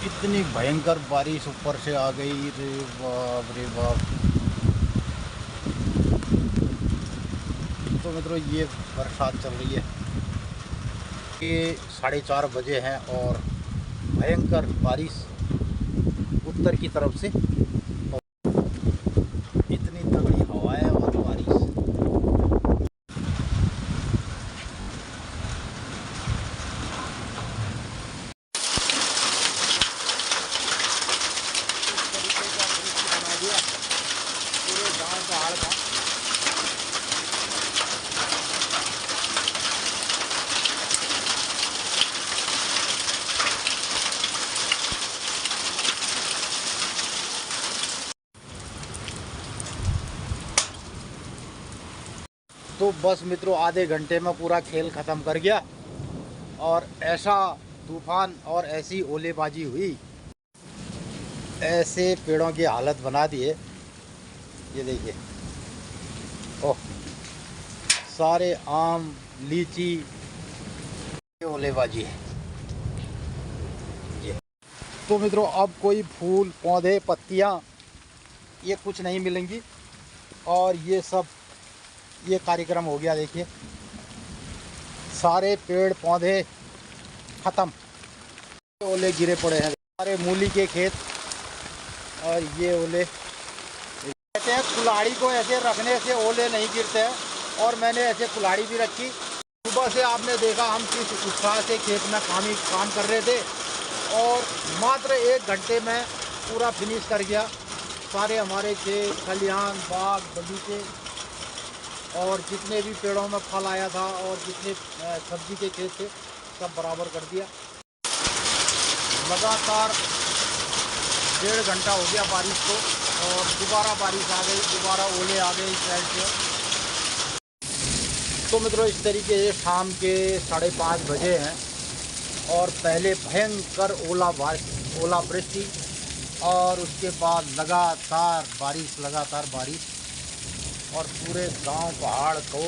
इतनी भयंकर बारिश ऊपर से आ गई, रे बाप रे बाप। तो मित्रों ये बरसात चल रही है, ये 4:30 बजे हैं और भयंकर बारिश उत्तर की तरफ से, इतनी तगड़ी हवाएं और बारिश। बना दिया पूरे गांव का हाल था। तो बस मित्रों आधे घंटे में पूरा खेल ख़त्म कर गया और ऐसा तूफान और ऐसी ओलेबाजी हुई, ऐसे पेड़ों की हालत बना दिए। ये देखिए, ओह, सारे आम लीची, ये ओलेबाजी है ये। तो मित्रों अब कोई फूल पौधे पत्तियाँ ये कुछ नहीं मिलेंगी और ये सब ये कार्यक्रम हो गया। देखिए सारे पेड़ पौधे ख़त्म, ओले गिरे पड़े हैं, सारे मूली के खेत। और ये ओले कहते हैं कुल्हाड़ी को ऐसे रखने से ओले नहीं गिरते हैं, और मैंने ऐसे कुल्हाड़ी भी रखी। सुबह से आपने देखा हम किस उत्साह से खेत में काम कर रहे थे, और मात्र 1 घंटे में पूरा फिनिश कर गया। सारे हमारे खेत खलिहान बाग बगीचे और जितने भी पेड़ों में फल आया था और जितने सब्जी के खेत थे सब बराबर कर दिया। लगातार 1.5 घंटा हो गया बारिश को, और दोबारा बारिश आ गई, दोबारा ओले आ गए इस साइड से। तो मित्रों इस तरीके से शाम के 5:30 बजे हैं और पहले भयंकर ओलावृष्टि और उसके बाद लगातार बारिश, और पूरे गांव पहाड़ को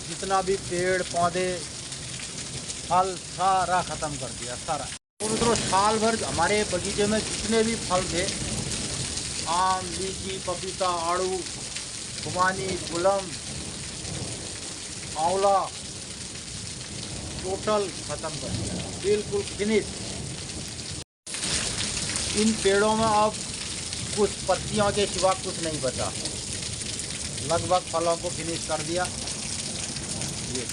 जितना भी पेड़ पौधे फल सारा ख़त्म कर दिया, सारा। तो मित्रों साल भर हमारे बगीचे में जितने भी फल थे, आम लीची पपीता आड़ू खुबानी गुलम आंवला, टोटल ख़त्म कर दिया, बिल्कुल फिनिश। इन पेड़ों में अब कुछ पत्तियों के सिवा कुछ नहीं बचा, लगभग फलों को फिनिश कर दिया। ये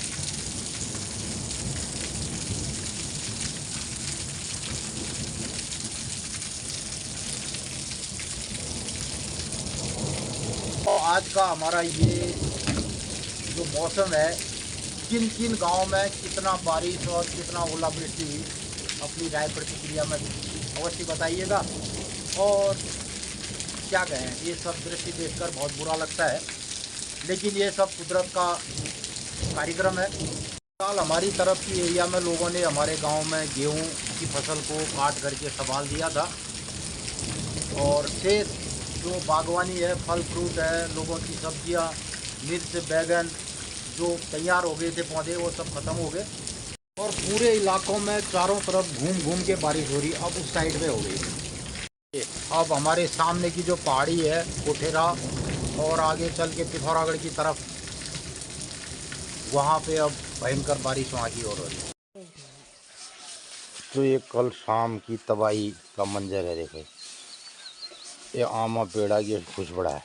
तो आज का हमारा ये जो मौसम है, किन किन गाँव में कितना बारिश और कितना ओलावृष्टि हुई, अपनी राय प्रतिक्रिया में अवश्य बताइएगा। और क्या कहें, ये सब दृश्य देखकर बहुत बुरा लगता है, लेकिन ये सब कुदरत का कार्यक्रम है। साल हमारी तरफ की एरिया में लोगों ने हमारे गांव में गेहूं की फसल को काट करके संभाल दिया था, और शेष जो बागवानी है, फल फ्रूट है, लोगों की सब्जियां, मिर्च बैगन जो तैयार हो गए थे पौधे, वो सब ख़त्म हो गए। और पूरे इलाकों में चारों तरफ घूम घूम के बारिश हो रही, अब उस साइड पे हो गई। अब हमारे सामने की जो पहाड़ी है कोठेरा, और आगे चल के पिथौरागढ़ की तरफ, वहाँ पे अब भयंकर बारिश वहाँ की हो रही है। तो ये कल शाम की तबाही का मंजर है, देखो ये आमा पेड़ा की कुछ बड़ा है।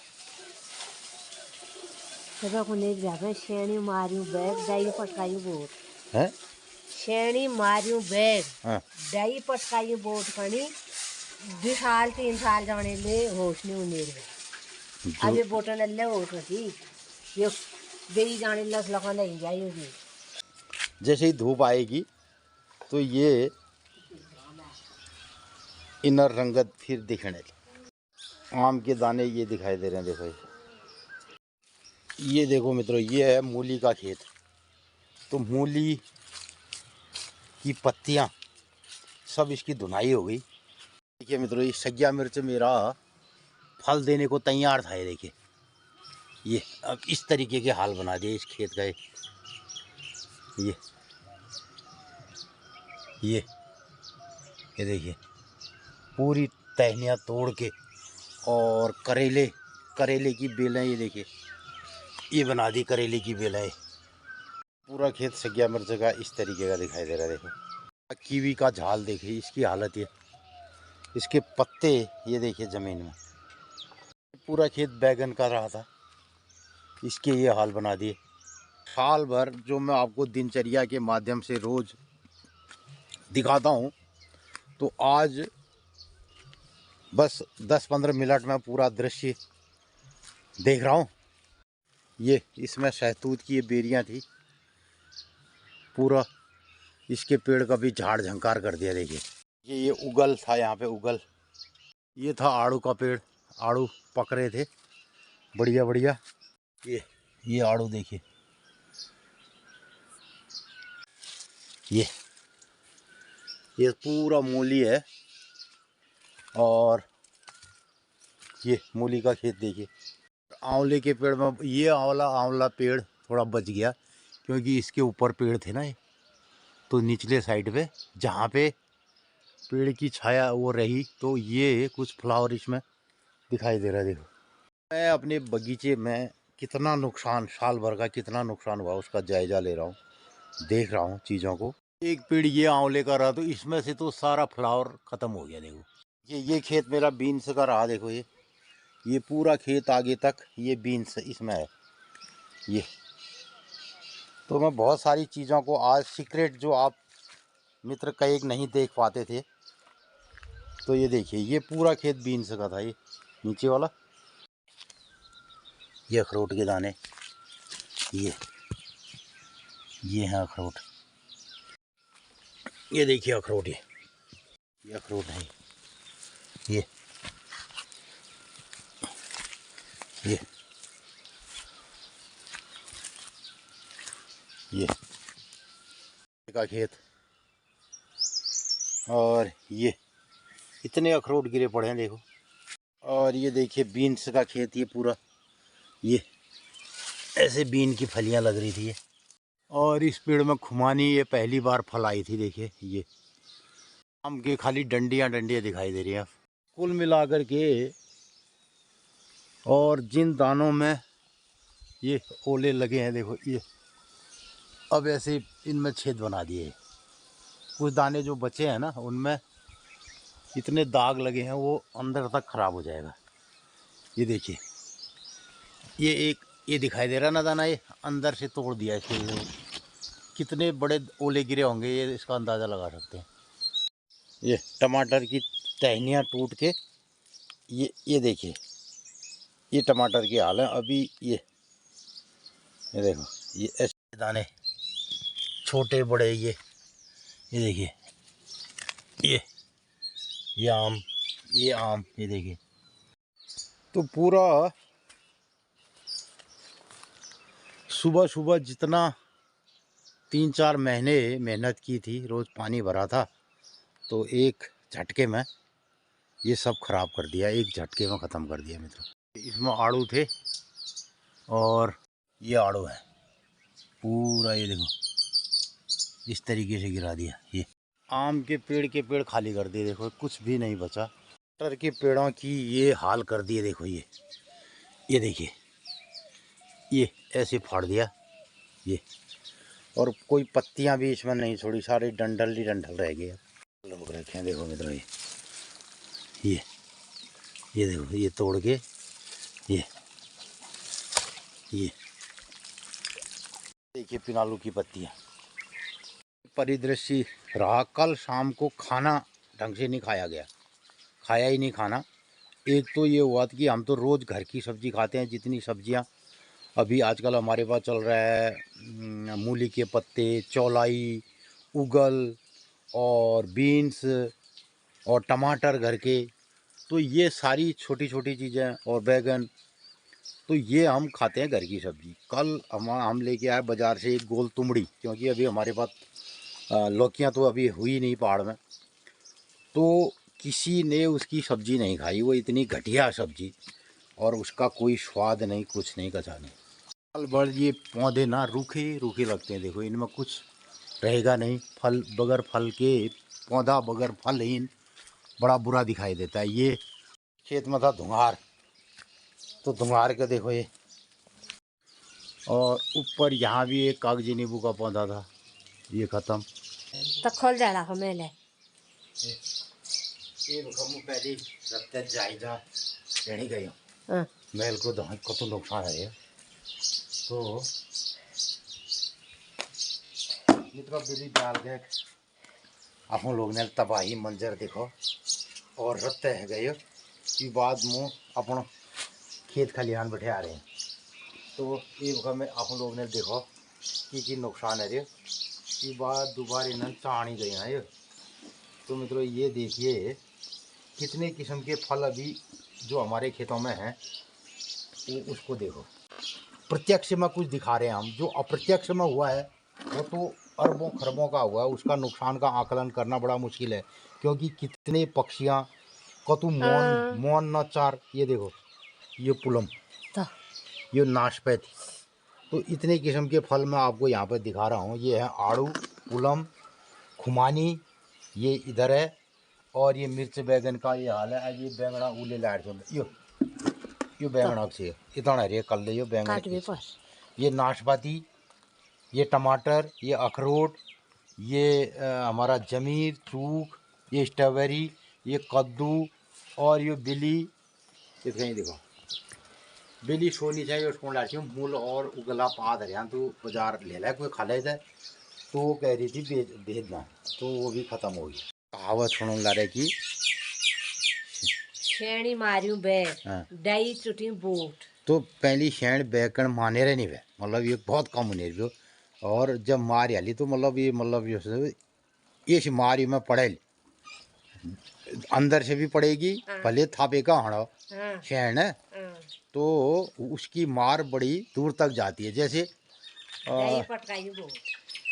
शेणी मारियूं बैग डाई पटकायूं बोट हैं? शेणी मारियूं बैग हाँ। डाई पटकायूं बोट कणी 2 साल 3 साल जाने ले होश नहीं उन्हें अब ये बोटन अल्ले होश होती ये बेई जाने लस लगा नहीं जाई होगी। जैसे ही धूप आएगी तो ये इनर रंगत फिर दिखने लगे। आम के दाने ये दिखाई दे रहे हैं, देखो ये देखो मित्रों, ये है मूली का खेत। तो मूली की पत्तियां सब इसकी धुनाई हो गई। देखिए मित्रों, ये सग्या मिर्च मेरा फल देने को तैयार था, ये देखिए, ये अब इस तरीके के हाल बना दिए इस खेत का। ये ये देखिए पूरी टहनियाँ तोड़ के, और करेले की बेलें, ये देखिए ये बना दी करेले की बेलें। पूरा खेत शिमला मिर्च का इस तरीके का दिखाई दे रहा है। देखो कीवी का झाल देखिए इसकी हालत, ये इसके पत्ते ये देखिए ज़मीन में। पूरा खेत बैगन का रहा था, इसके ये हाल बना दिए। साल भर जो मैं आपको दिनचर्या के माध्यम से रोज़ दिखाता हूँ, तो आज बस 10-15 मिनट में पूरा दृश्य देख रहा हूँ। ये इसमें शहतूत की ये बेरियाँ थी, पूरा इसके पेड़ का भी झाड़ झंकार कर दिया। देखिए ये उगल था, यहाँ पे उगल, ये था आड़ू का पेड़, आड़ू पक रहे थे बढ़िया बढ़िया। ये आड़ू देखिए, ये पूरा मूली है, और ये मूली का खेत देखिए। आंवले के पेड़ में ये आंवला पेड़ थोड़ा बच गया, क्योंकि इसके ऊपर पेड़ थे ना ये, तो निचले साइड पे जहाँ पे पेड़ की छाया वो रही, तो ये कुछ फ्लावर इसमें दिखाई दे रहा है। देखो मैं अपने बगीचे में कितना नुकसान, साल भर का कितना नुकसान हुआ उसका जायजा ले रहा हूँ, देख रहा हूँ चीज़ों को। एक पेड़ ये आंवले का रहा, तो इसमें से तो सारा फ्लावर ख़त्म हो गया। देखो ये खेत मेरा बीन्स का रहा। देखो ये पूरा खेत आगे तक ये बीन्स इसमें है। ये तो मैं बहुत सारी चीज़ों को आज सीक्रेट जो आप मित्र कई नहीं देख पाते थे, तो ये देखिए ये पूरा खेत बीन्स का था। ये नीचे वाला ये अखरोट के दाने, ये हैं अखरोट, ये देखिए अखरोट, ये अखरोट है। ये ये का खेत, और ये इतने अखरोट गिरे पड़े हैं देखो। और ये देखिए बीन्स का खेत, ये पूरा ये ऐसे बीन की फलियां लग रही थी ये। और इस पेड़ में खुमानी ये पहली बार फल आई थी। देखिए ये आम के खाली डंडियां दिखाई दे रही हैं कुल मिलाकर के। और जिन दानों में ये ओले लगे हैं देखो, ये अब ऐसे इनमें छेद बना दिए। कुछ दाने जो बचे हैं ना, उनमें इतने दाग लगे हैं वो अंदर तक खराब हो जाएगा। ये देखिए ये दिखाई दे रहा ना दाना, ये अंदर से तोड़ दिया इसके। कितने बड़े ओले गिरे होंगे ये इसका अंदाज़ा लगा सकते हैं। ये टमाटर की टहनियाँ टूट के ये देखिए ये टमाटर की हाल है अभी। ये देखो ये ऐसे दाने छोटे बड़े, ये देखिए ये आम, ये देखिए। तो पूरा सुबह जितना 3-4 महीने मेहनत की थी, रोज़ पानी भरा था, तो एक झटके में ये सब खराब कर दिया, एक झटके में ख़त्म कर दिया मित्रों। इसमें आड़ू थे, और ये आड़ू है पूरा, ये देखो इस तरीके से गिरा दिया। ये आम के पेड़ खाली कर दिए, देखो कुछ भी नहीं बचा। टमाटर के पेड़ों की ये हाल कर दिए। देखो ये देखिए ये ऐसे फाड़ दिया ये, और कोई पत्तियां भी इसमें नहीं छोड़ी, सारे डंडल ही डंडल रह गए लोग रखे हैं। देखो मित्रों ये देखो ये तोड़ के ये देखिए पिनालू की पत्तियां। परिदृश्य रहा। कल शाम को खाना ढंग से नहीं खाया ही नहीं खाना। एक तो ये हुआ कि हम तो रोज़ घर की सब्ज़ी खाते हैं, जितनी सब्जियां अभी आजकल हमारे पास चल रहा है, मूली के पत्ते, चौलाई, उगल और बीन्स और टमाटर घर के, तो ये सारी छोटी छोटी चीज़ें, और बैगन, तो ये हम खाते हैं घर की सब्ज़ी। कल हम लेके आए बाज़ार से एक गोल तुमड़ी, क्योंकि अभी हमारे पास लौकियाँ तो अभी हुई नहीं पहाड़ में, तो किसी ने उसकी सब्ज़ी नहीं खाई। वो इतनी घटिया सब्ज़ी, और उसका कोई स्वाद नहीं, कुछ नहीं, कचा नहीं। साल भर ये पौधे ना रूखे लगते हैं। देखो इनमें कुछ रहेगा नहीं, फल बगैर फल के पौधा बगैर फलहीन बड़ा बुरा दिखाई देता है। ये खेत में था धुंगार, तो धुंगार के देखो ये, और ऊपर यहाँ भी एक कागजी नींबू का पौधा था, ये खत्म। तो खोल जाला हो मेले ये हम पहले रखते जायजा लेने गए हाँ मेल को दो कत नुकसान है। तो मित्रों बिली डाल के आप लोग ने तबाही मंजर देखो और रत्ते है गए कि बाद में अपन खेत खलिहान बैठे आ रहे हैं। तो ये में आप लोग ने देखो कि नुकसान है रे कि बाद दोबारा इन्हें चाणी गए हैं। तो मित्रों ये देखिए कितने किस्म के फल अभी जो हमारे खेतों में हैं, वो उसको देखो। प्रत्यक्ष में कुछ दिखा रहे हैं हम, जो अप्रत्यक्ष में हुआ है वो तो अरबों खरबों का हुआ है। उसका नुकसान का आकलन करना बड़ा मुश्किल है, क्योंकि कितने पक्षियाँ कतु मौन मौन न चार, ये देखो ये पुलम, ये नाशपाती, तो इतने किस्म के फल मैं आपको यहाँ पर दिखा रहा हूँ। ये है आड़ू, पुलम, खुमानी, ये इधर है, और ये मिर्च बैगन का ये हाल है। ये बैंगना उले लाइट यो बैंगना से इतना रे कल ले यो बैंगन, ये नाशपाती, ये टमाटर, ये अखरोट, ये हमारा जमीर, चूक, ये स्ट्रॉबेरी, ये कद्दू, और ये बिली, ये कहीं देखो बिली सोनी चाहिए उसको लाठी मूल और उगला पाद हरियाण तो बाजार ले ला कोई खा ले जाए। तो वो कह रही थी भेजना, तो वो भी खत्म हो गई। कहावत सुन ला रहे की शेणी मारियो बैग डाई चुटी बूट, तो पहली शेण बैकण माने रहे नहीं वे, मतलब ये बहुत कम होने रही। और जब मार हाली तो मतलब ये मारी में पड़े अंदर से भी पड़ेगी, भले थापे का हड़ो शेण है, तो उसकी मार बड़ी दूर तक जाती है। जैसे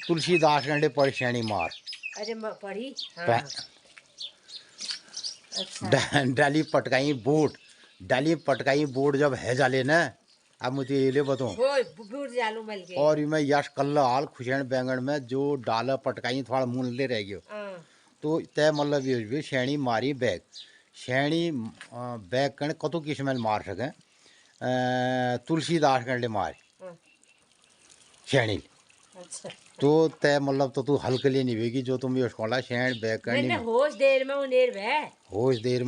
तुलसीदास गंडे पर शेणी मार, अरे पढ़ी डाली पटकाई बूट, डाली पटकाई बूट जब है जाले न, अब मुझे ये ले बताऊं, और मैं यश कल हाल खुशैन बैंगन में जो डाल पटकाई थोड़ा मूल ले रह गयो। तो तय मतलब ये शेणी मारी बैग, शेणी बैग कण कतो किस्म मार सके, तुलसीदास गंडे मार शेणी, तो तय मतलब तो तू हल्के लिए नहीं वेगी जो तुम ये स्कॉला शेण बैग करनी होश देर में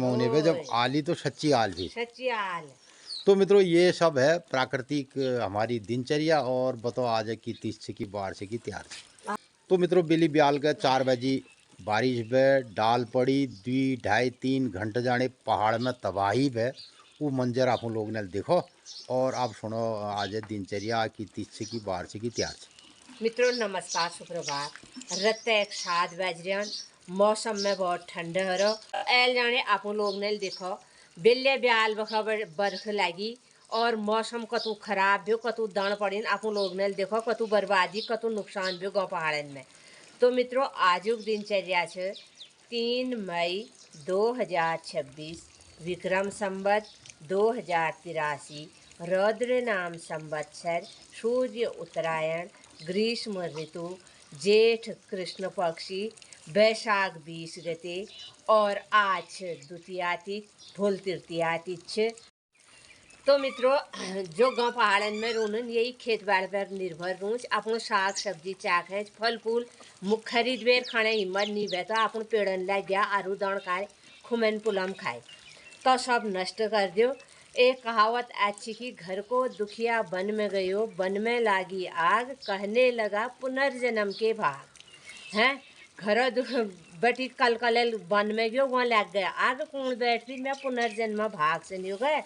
उन्हें वे जब आली तो सच्ची आल भी सच्ची आल। तो मित्रों ये सब है प्राकृतिक हमारी दिनचर्या, और बताओ आज की 30 की बाढ़ से की तैयार। तो मित्रों बिली ब्याल का 4 बजे बारिश में डाल पड़ी, 2, 2.5, 3 घंटे जाने पहाड़ में तबाही है, वो मंजर आप लोग ने देखो। और आप सुनो आज दिनचर्या की 30 की बाढ़ से की तैयार। मित्रों नमस्कार, सुप्रभात। रत एक 7 बज रहा, मौसम में बहुत ठंडे हो रहा। एल जाने आप लोग ने देखो बिल्ले ब्याल बखा बर्फ लगी, और मौसम कतु खराब भी कतु दान पड़ी, आप लोग ने देखो कतु बर्बादी कतु नुकसान भी गाँव पहाड़न में। तो मित्रों आजुक दिनचर्या है 3 मई 2026, विक्रम संवत 2083, रौद्र नाम संवत्सर, सूर्य उत्तरायण, ग्रीष्म ऋतु, जेठ कृष्ण पक्षी, बैसाख 20 गते, और आज द्वितीया तिथि भूल तृतीया तिथि। तो मित्रों जो गांव पहाड़न में रोनन यही खेत बाड़ पर निर्भर रूँ, अपन साग सब्जी चाक है, फल फूल मुख खरीद बेर खाने हिम्मत नहीं बे, तो अपन पेड़न लग गया आरू दाण खाए, खुमन पुलम खाए, तो सब नष्ट कर दो। एक कहावत अच्छी की घर को दुखिया वन में गयो, वन में लागी आग, कहने लगा पुनर्जन्म के भाग हैं। घर बटी कल कल वन में गयो, वहाँ लग गया आग, कौन बैठती मैं पुनर्जन्म भाग से नहीं हो गए।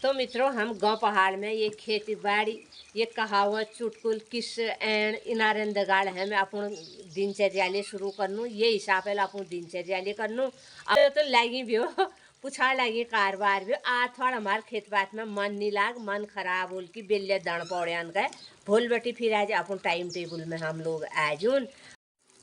तो मित्रों हम गांव पहाड़ में ये खेती बाड़ी, ये कहावत चुटकुल किस एन इनारन दगाड़ है, मैं अपन दिनचर्या ले शुरू करनू, ये हिसाब है अपन दिनचर्या ले करनू। अब तो लगी भी हो पूछा लगी कारबार भी आ थोड़ा हमारे खेत बात में मन नहीं लाग, मन खराब होल की बेले दण पौड़े गए भूल बटी, फिर आज अपन टाइम टेबल में हम लोग आजून।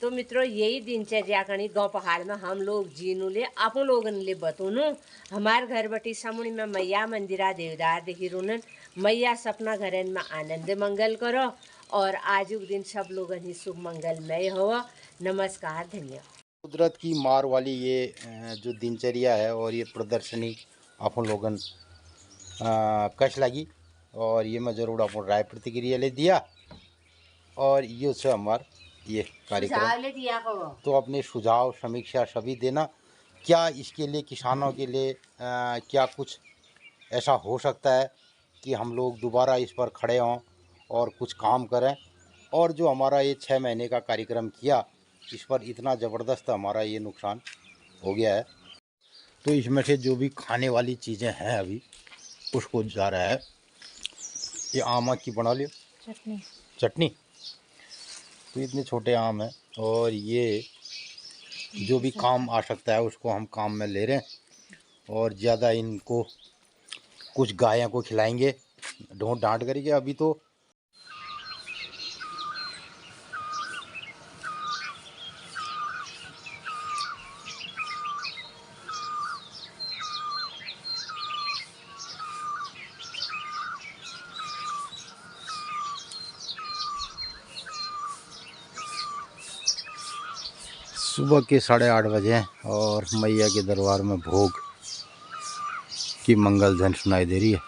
तो मित्रों यही दिनचर्या कणी गांव पहाड़ में हम लोग जीनू ले अपन लोगन ले बतूनू। हमार घर बटी समुनी में मैया मंदिरा देवदार देखी रोनन, मैया सपना घरन में आनंद मंगल करो, और आजुक दिन सब लोगन ही शुभ मंगलमय हो। नमस्कार, धन्यवाद। कुदरत की मार वाली ये जो दिनचर्या है और ये प्रदर्शनी अपन लोगन कश लगी और ये मैं जरूर अपन राय प्रतिक्रिया ले दिया और ये से हमार ये कार्यक्रम ले दिया करो। तो अपने सुझाव समीक्षा सभी देना क्या इसके लिए किसानों के लिए क्या कुछ ऐसा हो सकता है कि हम लोग दोबारा इस पर खड़े हों और कुछ काम करें और जो हमारा ये 6 महीने का कार्यक्रम किया इस पर इतना ज़बरदस्त हमारा ये नुकसान हो गया है। तो इसमें से जो भी खाने वाली चीज़ें हैं अभी उसको जा रहा है। ये आम की बना लियो चटनी। तो इतने छोटे आम हैं और ये जो भी काम आ सकता है उसको हम काम में ले रहे हैं और ज़्यादा इनको कुछ गायों को खिलाएंगे ढोंट डांट करके। अभी तो सुबह के 8:30 बजे हैं और मैया के दरबार में भोग की मंगल ध्वनि सुनाई दे रही है।